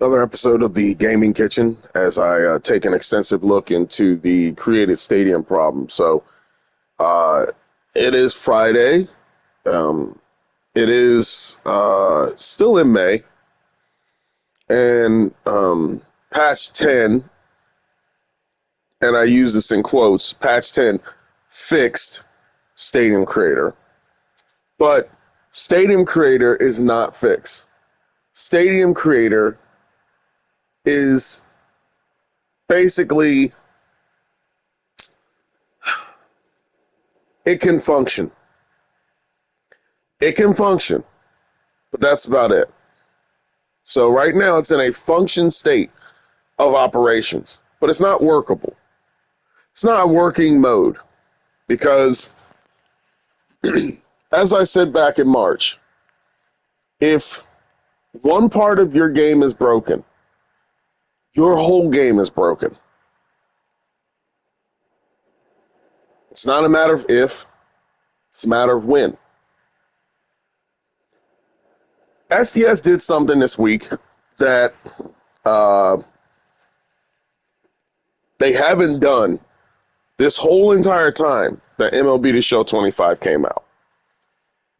Another episode of the Gaming Kitchen as I take an extensive look into the created stadium problem. Uh, it is Friday. Um, it is still in May, and patch 10, and I use this in quotes, patch 10 fixed Stadium Creator. But Stadium Creator is not fixed. Stadium Creator is basically, it can function. It can function, but that's about it. So right now it's in a function state of operations, but it's not workable. It's not a working mode because, as I said back in March, if one part of your game is broken, your whole game is broken. It's not a matter of if, it's a matter of when. STS did something this week that they haven't done this whole entire time that MLB The Show 25 came out.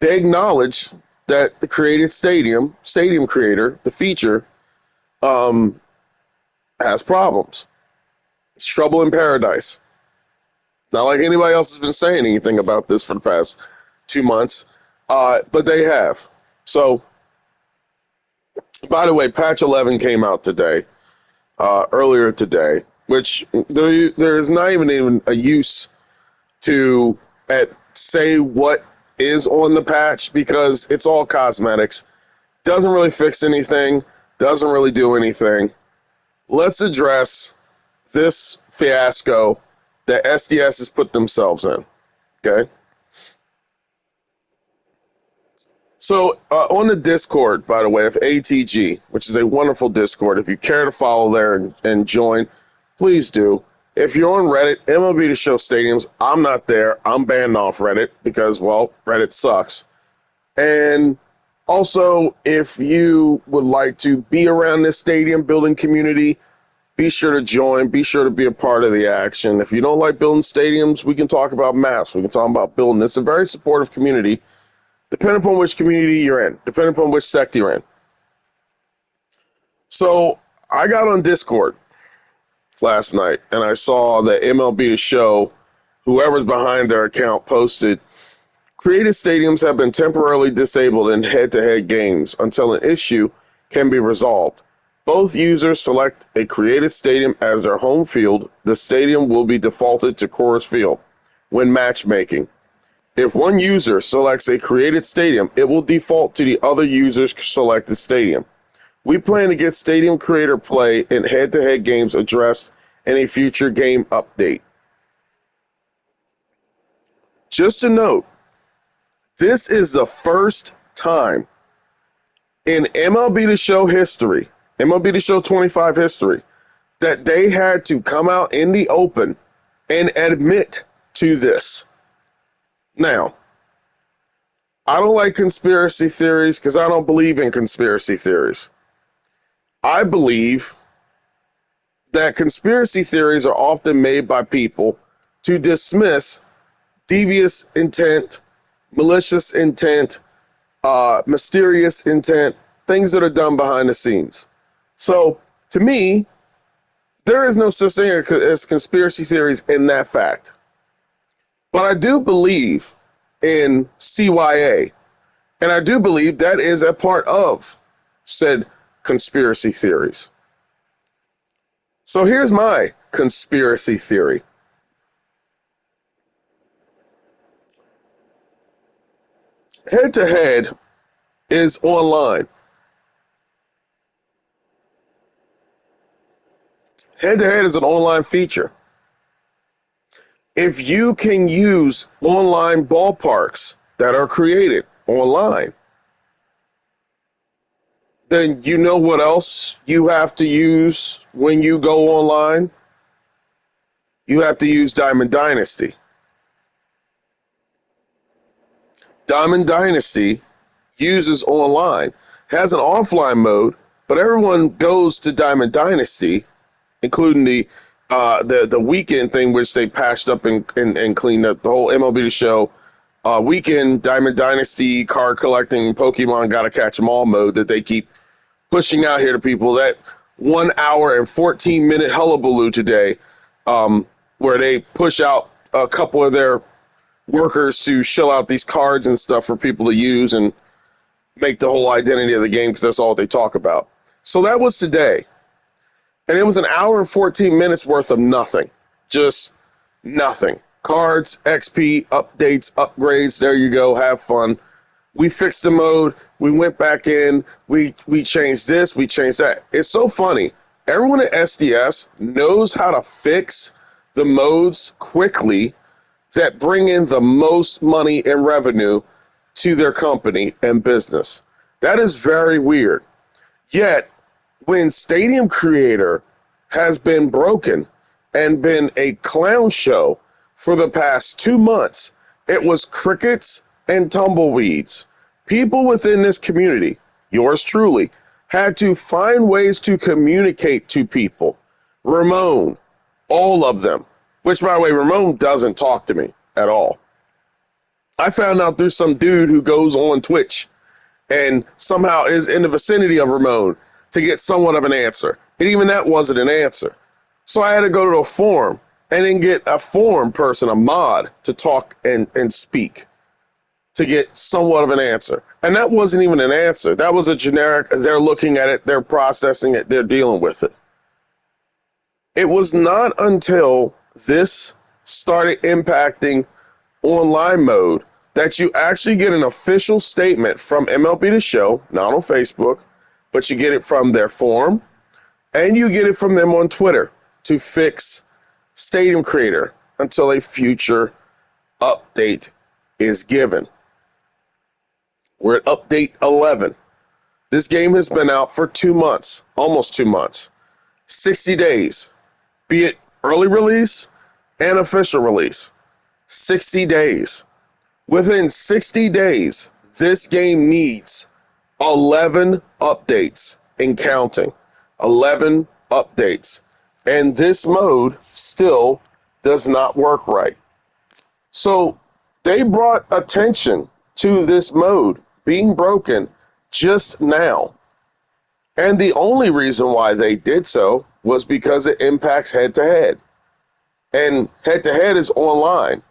They acknowledged that the created stadium creator, the feature, has problems. It's trouble in paradise. It's not like anybody else has been saying anything about this for the past 2 months, but they have. So, by the way, patch 11 came out today, earlier today, which there is not even a use to say what is on the patch because it's all cosmetics. Doesn't really fix anything, doesn't really do anything. Let's address this fiasco that SDS has put themselves in, okay? So on the Discord, by the way, of ATG, which is a wonderful Discord, if you care to follow there and join, please do. If you're on Reddit, MLB The Show Stadiums, I'm not there. I'm banned off Reddit because, well, Reddit sucks. And also, if you would like to be around this stadium building community, be sure to join. Be sure to be a part of the action. If you don't like building stadiums, we can talk about maps. We can talk about building. It's a very supportive community, depending upon which community you're in, depending upon which sect you're in. So I got on Discord last night, and I saw that MLB The Show, whoever's behind their account, posted, created stadiums have been temporarily disabled in head-to-head games until an issue can be resolved. Both users select a created stadium as their home field. The stadium will be defaulted to Coors Field when matchmaking. If one user selects a created stadium, it will default to the other user's selected stadium. We plan to get Stadium Creator play in head-to-head games addressed in a future game update. Just a note, this is the first time in MLB The Show history, MLB The Show 25 history, that they had to come out in the open and admit to this. Now, I don't like conspiracy theories because I don't believe in conspiracy theories. I believe that conspiracy theories are often made by people to dismiss devious intent, malicious intent, mysterious intent, things that are done behind the scenes. So, to me, there is no such thing as conspiracy theories in that fact. But I do believe in CYA, and I do believe that is a part of said conspiracy theories. So here's my conspiracy theory. Head-to-head is online. Head-to-head is an online feature. If you can use online ballparks that are created online, then you know what else you have to use when you go online? You have to use Diamond Dynasty. Diamond Dynasty uses online, has an offline mode, but everyone goes to Diamond Dynasty, including the weekend thing, which they patched up and cleaned up. The whole MLB The Show weekend Diamond Dynasty card collecting Pokemon Gotta Catch 'em All mode that they keep pushing out here to people. That 1 hour and 14-minute hullabaloo today, where they push out a couple of their workers to shell out these cards and stuff for people to use and make the whole identity of the game, because that's all they talk about. So that was today. And it was an hour and 14 minutes worth of nothing. Just nothing. Cards, XP, updates, upgrades. There you go. Have fun. We fixed the mode. We went back in. We changed this. We changed that. It's so funny. Everyone at SDS knows how to fix the modes quickly that bring in the most money and revenue to their company and business. That is very weird. Yet, when Stadium Creator has been broken and been a clown show for the past 2 months, it was crickets and tumbleweeds. People within this community, yours truly, had to find ways to communicate to people. Ramon, all of them, which, by the way, Ramon doesn't talk to me at all. I found out through some dude who goes on Twitch and somehow is in the vicinity of Ramon to get somewhat of an answer. And even that wasn't an answer. So I had to go to a forum and then get a forum person, a mod, to talk and speak to get somewhat of an answer. And that wasn't even an answer. That was a generic, they're looking at it, they're processing it, they're dealing with it. It was not until this started impacting online mode that you actually get an official statement from MLB The Show, not on Facebook, but you get it from their forum, and you get it from them on Twitter to fix Stadium Creator until a future update is given. We're at update 11. This game has been out for 2 months, almost 2 months, 60 days, be it early release and official release, 60 days. Within 60 days, this game needs 11 updates and counting. 11 updates. And this mode still does not work right. So they brought attention to this mode being broken just now. And the only reason why they did so was because it impacts head-to-head. And head-to-head is online.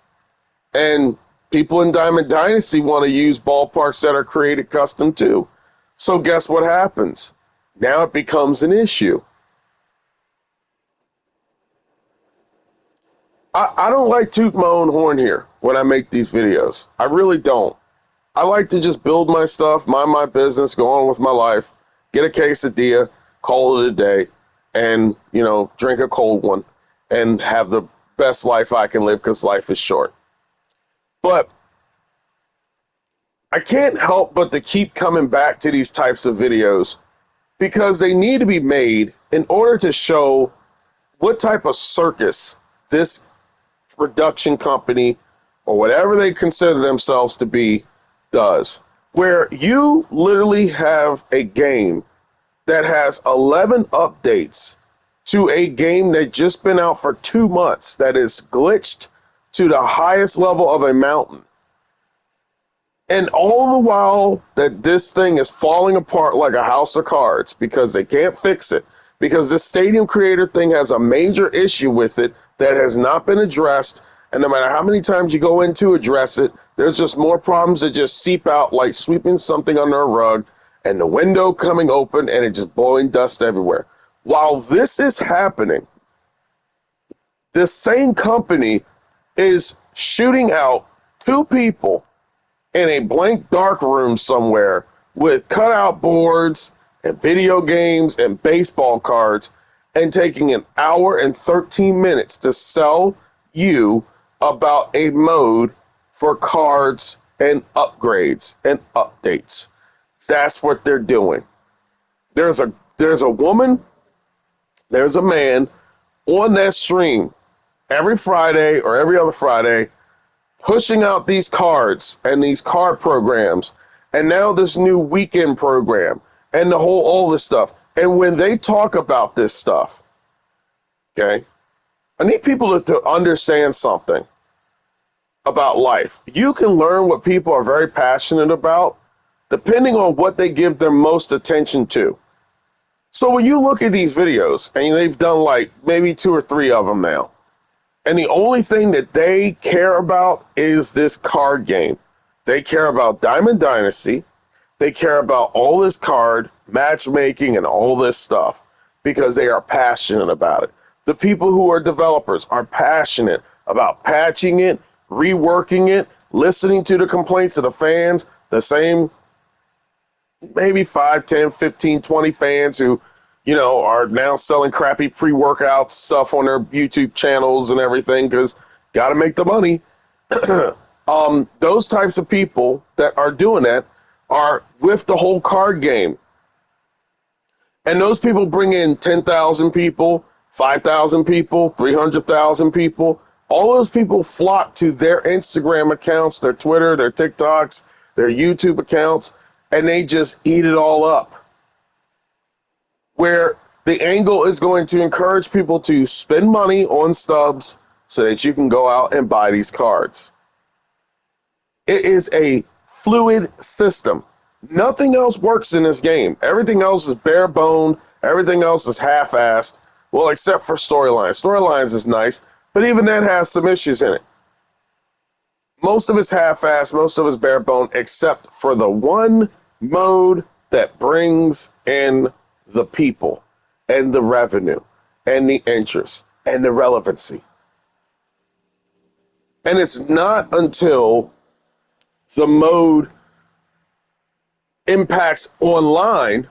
And people in Diamond Dynasty want to use ballparks that are created custom too. So guess what happens? Now it becomes an issue. I don't like toot my own horn here when I make these videos. I really don't. I like to just build my stuff, mind my business, go on with my life, get a quesadilla, call it a day, and, drink a cold one and have the best life I can live, because life is short. But I can't help but to keep coming back to these types of videos because they need to be made in order to show what type of circus this production company or whatever they consider themselves to be does. Where you literally have a game that has 11 updates to a game that just been out for 2 months that is glitched to the highest level of a mountain. And all the while that this thing is falling apart like a house of cards because they can't fix it, because this Stadium Creator thing has a major issue with it that has not been addressed. And no matter how many times you go in to address it, there's just more problems that just seep out like sweeping something under a rug and the window coming open and it just blowing dust everywhere. While this is happening, this same company is shooting out 2 people in a blank dark room somewhere with cutout boards and video games and baseball cards and taking an hour and 13 minutes to sell you about a mode for cards and upgrades and updates. That's what they're doing. There's a woman, there's a man on that stream every Friday or every other Friday pushing out these cards and these card programs, and now this new weekend program and all this stuff. And when they talk about this stuff, okay, I need people to understand something about life. You can learn what people are very passionate about depending on what they give their most attention to. So when you look at these videos, and they've done like maybe 2 or 3 of them now, and the only thing that they care about is this card game. They care about Diamond Dynasty. They care about all this card matchmaking and all this stuff because they are passionate about it. The people who are developers are passionate about patching it, reworking it, listening to the complaints of the fans, the same maybe 5, 10, 15, 20 fans who, are now selling crappy pre-workout stuff on their YouTube channels and everything because got to make the money. Those types of people that are doing that are with the whole card game. And those people bring in 10,000 people, 5,000 people, 300,000 people. All those people flock to their Instagram accounts, their Twitter, their TikToks, their YouTube accounts, and they just eat it all up. Where the angle is going to encourage people to spend money on stubs so that you can go out and buy these cards. It is a fluid system. Nothing else works in this game. Everything else is bare boned. Everything else is half-assed. Well, except for storylines. Storylines is nice, but even that has some issues in it. Most of it's half-assed, most of it's bare boned, except for the one mode that brings in the people and the revenue and the interest and the relevancy. And it's not until the mode impacts online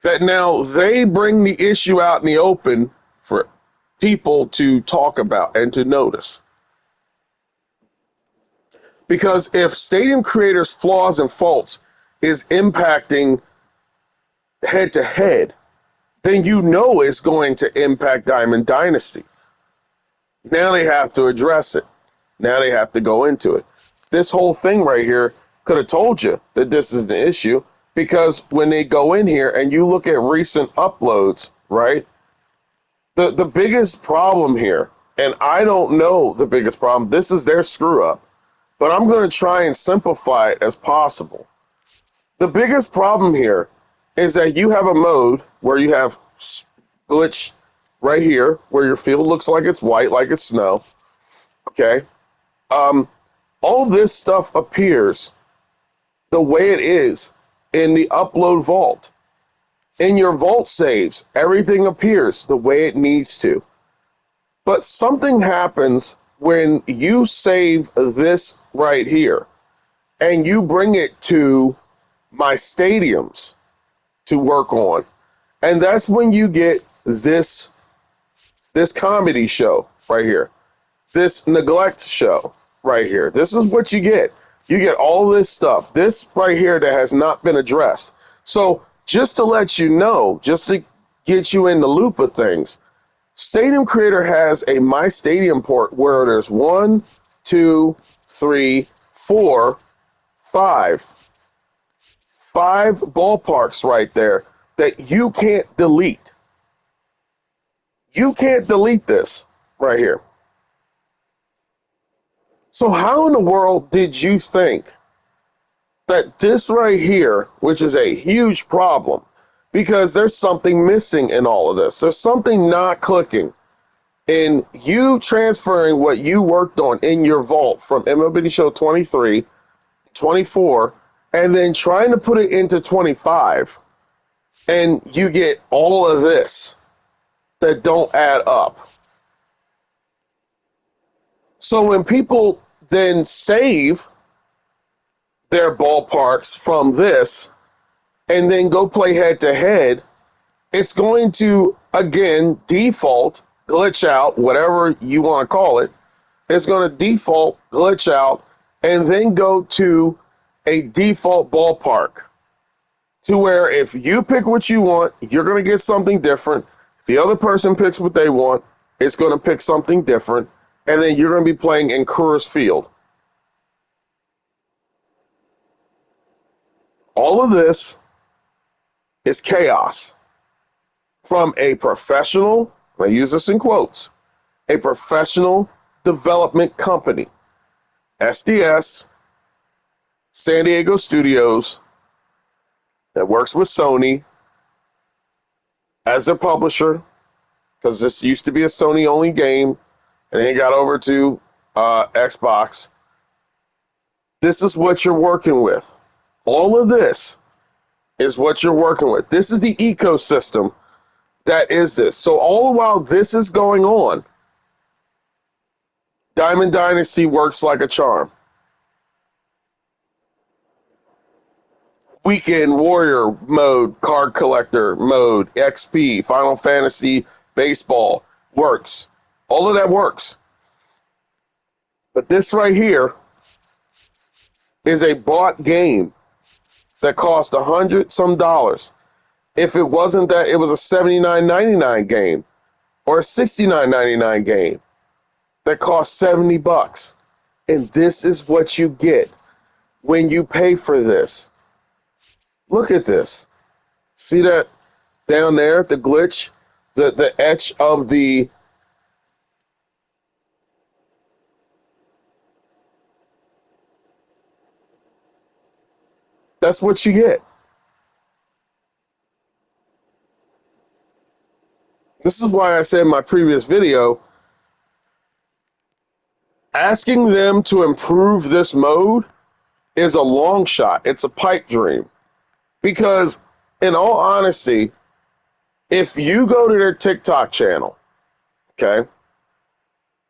that now they bring the issue out in the open for people to talk about and to notice. Because if Stadium Creator's flaws and faults is impacting head to head, then it's going to impact Diamond Dynasty. Now they have to address it. Now they have to go into it. This whole thing right here could have told you that this is the issue, because when they go in here and you look at recent uploads, right? The biggest problem here, and I don't know the biggest problem, this is their screw up, but I'm going to try and simplify it as possible. The biggest problem here is that you have a mode where you have glitch right here, where your field looks like it's white, like it's snow. Okay. All this stuff appears the way it is in the upload vault. In your vault saves, everything appears the way it needs to. But something happens when you save this right here and you bring it to my stadiums to work on. And that's when you get this comedy show right here, this neglect show right here. This is what you get. You get all this stuff, this right here that has not been addressed. So just to let you know, just to get you in the loop of things, Stadium Creator has a My Stadium port where there's 1, 2, 3, 4, 5 ballparks right there that you can't delete. You can't delete this right here. So how in the world did you think that this right here, which is a huge problem, because there's something missing in all of this. There's something not clicking in you transferring what you worked on in your vault from MLB Show 23, 24, and then trying to put it into 25, and you get all of this that don't add up. So when people then save their ballparks from this and then go play head to head, it's going to, again, default, glitch out, whatever you want to call it. It's going to default, glitch out, and then go to a default ballpark to where if you pick what you want, you're going to get something different. If the other person picks what they want, it's going to pick something different. And then you're going to be playing in Coors Field. All of this is chaos from a professional, I use this in quotes, a professional development company, SDS, San Diego Studios, that works with Sony as their publisher, because this used to be a Sony only game, and then it got over to Xbox. This is what you're working with. All of this is what you're working with. This is the ecosystem that is this. So all the while this is going on, Diamond Dynasty works like a charm. Weekend Warrior mode, card collector mode, XP, Final Fantasy, baseball works. All of that works. But this right here is a bought game that cost $100 some. If it wasn't that, it was a $79.99 game or a $69.99 game that cost $70. And this is what you get when you pay for this. Look at this. See that down there, the glitch, the etch of the that's what you get. This is why I said in my previous video, asking them to improve this mode is a long shot. It's a pipe dream. Because, in all honesty, if you go to their TikTok channel, okay,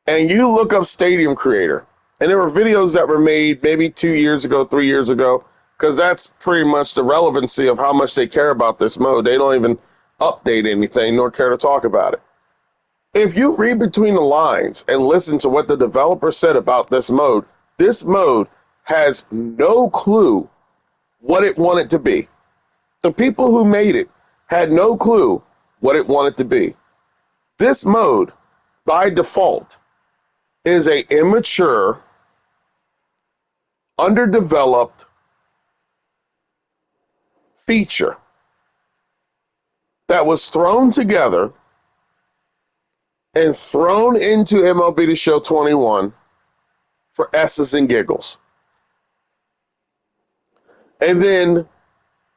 and you look up Stadium Creator, and there were videos that were made maybe 2 years ago, 3 years ago, because that's pretty much the relevancy of how much they care about this mode. They don't even update anything nor care to talk about it. If you read between the lines and listen to what the developer said about this mode has no clue what it wanted to be. The people who made it had no clue what it wanted to be. This mode, by default, is a immature, underdeveloped feature that was thrown together and thrown into MLB The Show 21 for S's and giggles. And then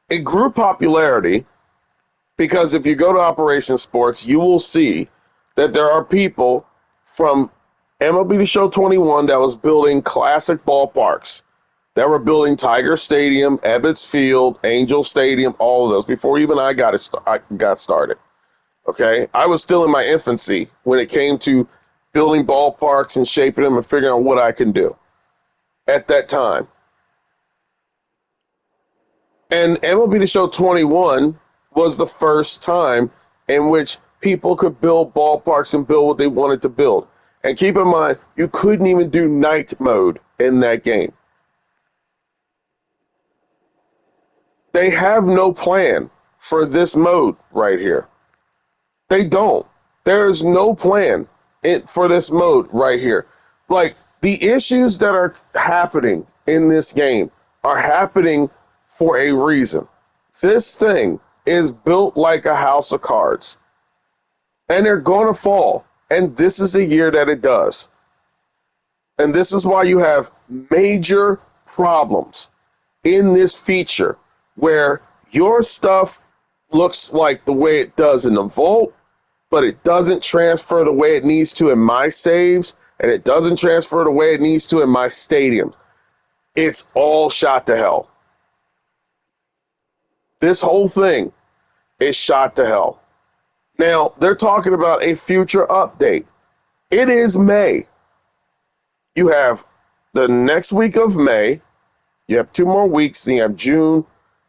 it grew popularity because if you go to Operation Sports, you will see that there are people from MLB The Show 21 that was building classic ballparks, that were building Tiger Stadium, Ebbets Field, Angel Stadium, all of those, before even I got started. Okay? I was still in my infancy when it came to building ballparks and shaping them and figuring out what I can do at that time. And MLB The Show 21 was the first time in which people could build ballparks and build what they wanted to build. And keep in mind, you couldn't even do night mode in that game. They have no plan for this mode right here. They don't. There is no plan for this mode right here. Like, the issues that are happening in this game are happening for a reason. This thing is built like a house of cards. And they're going to fall. And this is a year that it does. And this is why you have major problems in this feature where your stuff looks like the way it does in the vault, but it doesn't transfer the way it needs to in my saves, and it doesn't transfer the way it needs to in my stadiums. It's all shot to hell. This whole thing is shot to hell. Now, they're talking about a future update. It is May. You have the next week of May. You have 2 more weeks, and you have June,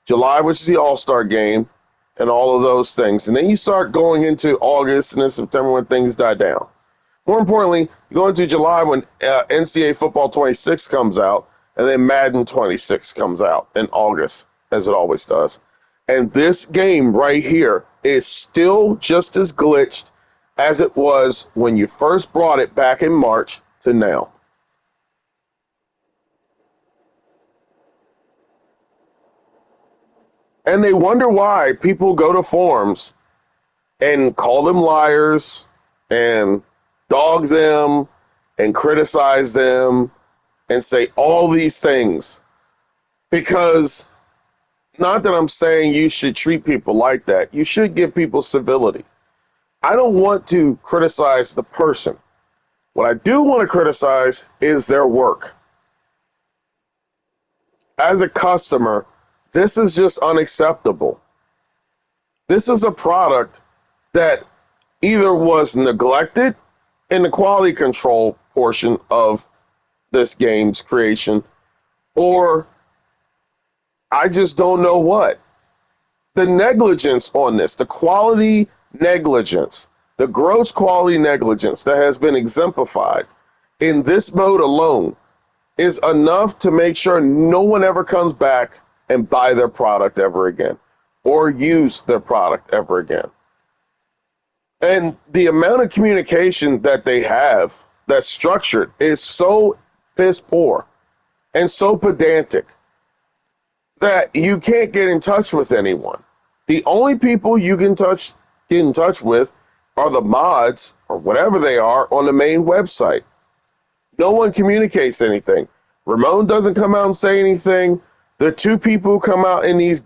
July, which is the All-Star game, and all of those things. And then you start going into August and then September when things die down. More importantly, you go into July when NCAA Football 26 comes out, and then Madden 26 comes out in August, as it always does. And this game right here is still just as glitched as it was when you first brought it back in March to now. And they wonder why people go to forums and call them liars and dog them and criticize them and say all these things. Because, not that I'm saying you should treat people like that, you should give people civility. I don't want to criticize the person. What I do want to criticize is their work. As a customer, this is just unacceptable. This is a product that either was neglected in the quality control portion of this game's creation, or I just don't know what. The negligence on this, the quality negligence, the gross quality negligence that has been exemplified in this mode alone is enough to make sure no one ever comes back and buy their product ever again or use their product ever again. And the amount of communication that they have that's structured is so piss poor and so pedantic that you can't get in touch with anyone. The only people you can get in touch with are the mods or whatever they are on the main website. No one communicates anything. Ramon doesn't come out and say anything. The two people who come out in these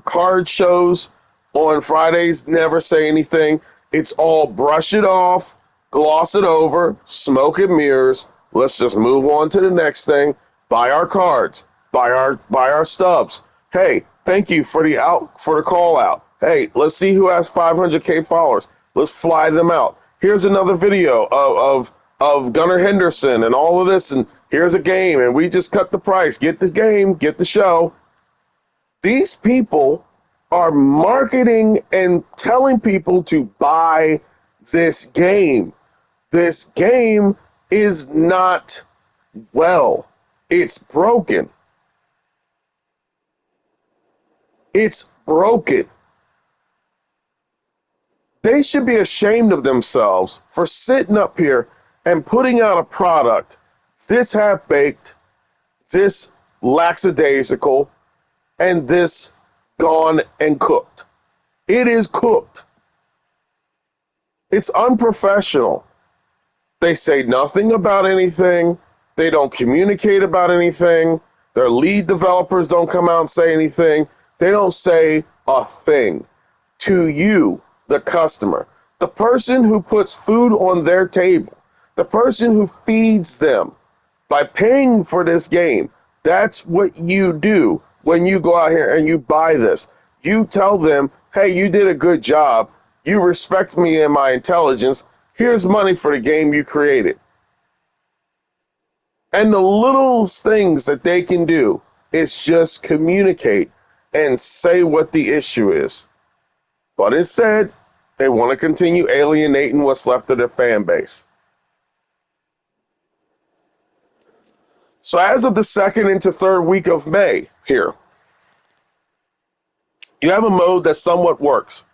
card shows on Fridays never say anything. It's all brush it off, gloss it over, smoke and mirrors. Let's just move on to the next thing. Buy our cards, buy our stubs. Hey, thank you for the call out. Hey, let's see who has 500K followers. Let's fly them out. Here's another video of Gunnar Henderson and all of this, and here's a game, and we just cut the price. Get the game, get the show. These people are marketing and telling people to buy this game. This game is not well. It's broken. It's broken. They should be ashamed of themselves for sitting up here and putting out a product this half-baked, this lackadaisical, and this gone and cooked. It is cooked. It's unprofessional. They say nothing about anything. They don't communicate about anything. Their lead developers don't come out and say anything. They don't say a thing to you, the customer, the person who puts food on their table, the person who feeds them by paying for this game. That's what you do when you go out here and you buy this. You tell them, hey, you did a good job. You respect me and my intelligence. Here's money for the game you created. And the little things that they can do is just communicate and say what the issue is. But instead, they want to continue alienating what's left of their fan base. So as of the second into third week of May here, you have a mode that somewhat works.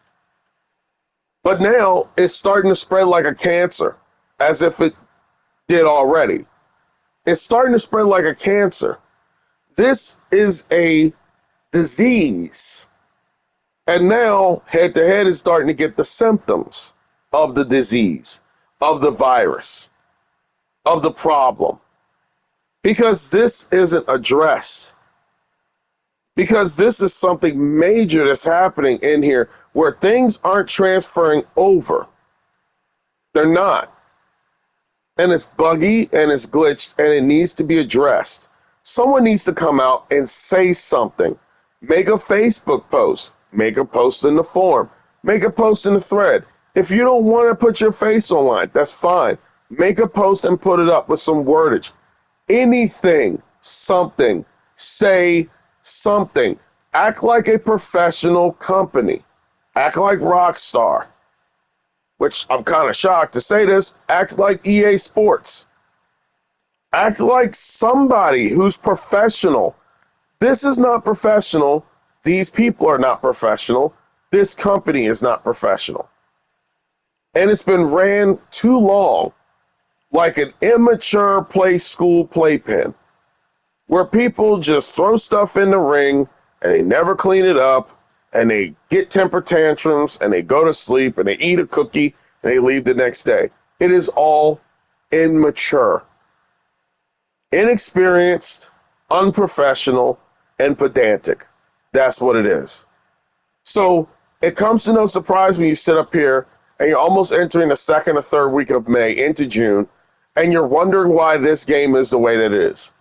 But now it's starting to spread like a cancer, as if it did already. It's starting to spread like a cancer. This is a disease. And now head-to-head is starting to get the symptoms of the disease, of the virus, of the problem. Because this isn't addressed. Because this is something major that's happening in here where things aren't transferring over. They're not. And it's buggy and it's glitched and it needs to be addressed. Someone needs to come out and say something. Make a Facebook post. Make a post in the forum. Make a post in the thread. If you don't want to put your face online, that's fine. Make a post and put it up with some wordage. Anything, something, say something. Act like a professional company. Act like Rockstar. Which I'm kind of shocked to say this. Act like EA Sports. Act like somebody who's professional. This is not professional. These people are not professional. This company is not professional. And it's been ran too long like an immature play school playpen where people just throw stuff in the ring, and they never clean it up, and they get temper tantrums, and they go to sleep, and they eat a cookie, and they leave the next day. It is all immature, inexperienced, unprofessional, and pedantic. That's what it is. So it comes to no surprise when you sit up here and you're almost entering the second or third week of May into June, and you're wondering why this game is the way that it is.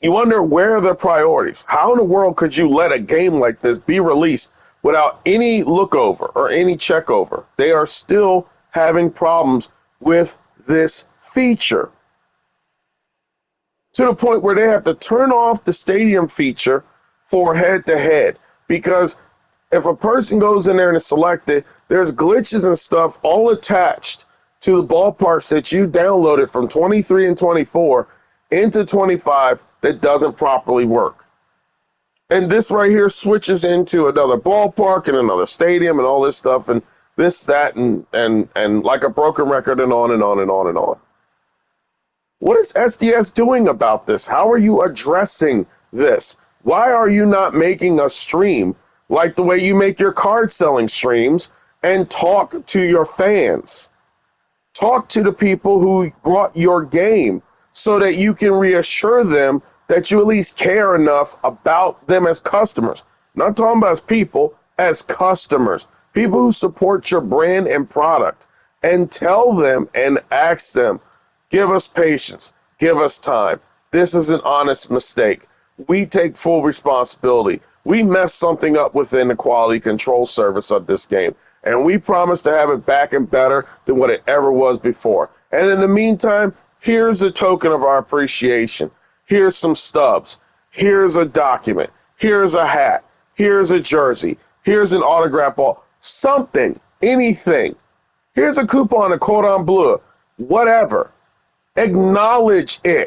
You wonder, where are the priorities? How in the world could you let a game like this be released without any look over or any check over? They are still having problems with this feature, to the point where they have to turn off the stadium feature for head to head, because if a person goes in there and is selected, there's glitches and stuff all attached to the ballparks that you downloaded from 23 and 24 into 25 that doesn't properly work. And this right here switches into another ballpark and another stadium and all this stuff and this, that, and like a broken record, and on and on and on and on. What is SDS doing about this? How are you addressing this? Why are you not making a stream like the way you make your card selling streams and talk to your fans? Talk to the people who brought your game so that you can reassure them that you at least care enough about them as customers. I'm not talking about as people, as customers, people who support your brand and product, and tell them and ask them, give us patience, give us time. This is an honest mistake. We take full responsibility. We messed something up within the quality control service of this game, and we promise to have it back and better than what it ever was before. And in the meantime, here's a token of our appreciation. Here's some stubs. Here's a document. Here's a hat. Here's a jersey. Here's an autograph ball. Something, anything. Here's a coupon, a cordon bleu, whatever. Acknowledge it.